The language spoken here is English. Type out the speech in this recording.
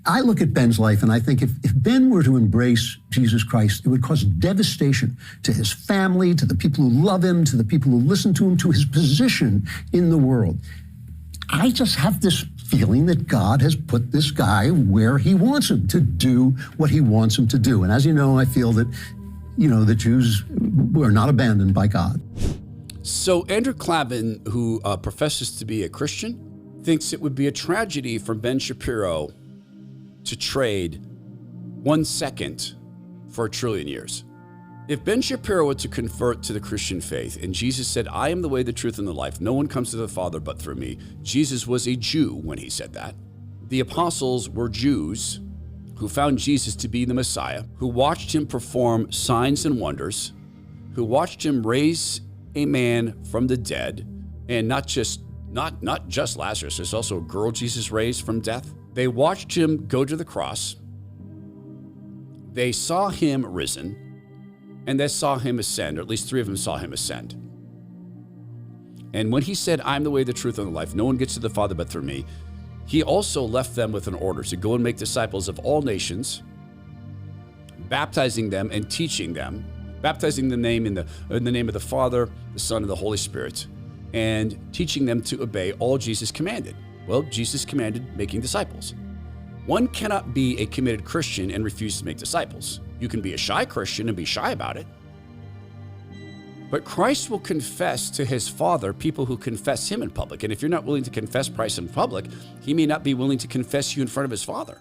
I look at Ben's life and I think if Ben were to embrace Jesus Christ, it would cause devastation to his family, to the people who love him, to the people who listen to him, to his position in the world. I just have this feeling that God has put this guy where he wants him to do what he wants him to do. And as you know, I feel that, the Jews were not abandoned by God. So Andrew Clavin, who professes to be a Christian, thinks it would be a tragedy for Ben Shapiro to trade 1 second for 1 trillion years. If Ben Shapiro were to convert to the Christian faith and Jesus said, I am the way, the truth, and the life, no one comes to the Father but through me. Jesus was a Jew when he said that. The apostles were Jews who found Jesus to be the Messiah, who watched him perform signs and wonders, who watched him raise a man from the dead, and not just Lazarus, there's also a girl Jesus raised from death. They watched him go to the cross. They saw him risen. And they saw him ascend, or at least 3 of them saw him ascend. And when he said, I'm the way, the truth, and the life, no one gets to the Father but through me, he also left them with an order to go and make disciples of all nations, baptizing them and teaching them, baptizing them in the name of the Father, the Son, and the Holy Spirit, and teaching them to obey all Jesus commanded. Well, Jesus commanded making disciples. One cannot be a committed Christian and refuse to make disciples. You can be a shy Christian and be shy about it. But Christ will confess to his Father people who confess him in public. And if you're not willing to confess Christ in public, he may not be willing to confess you in front of his Father.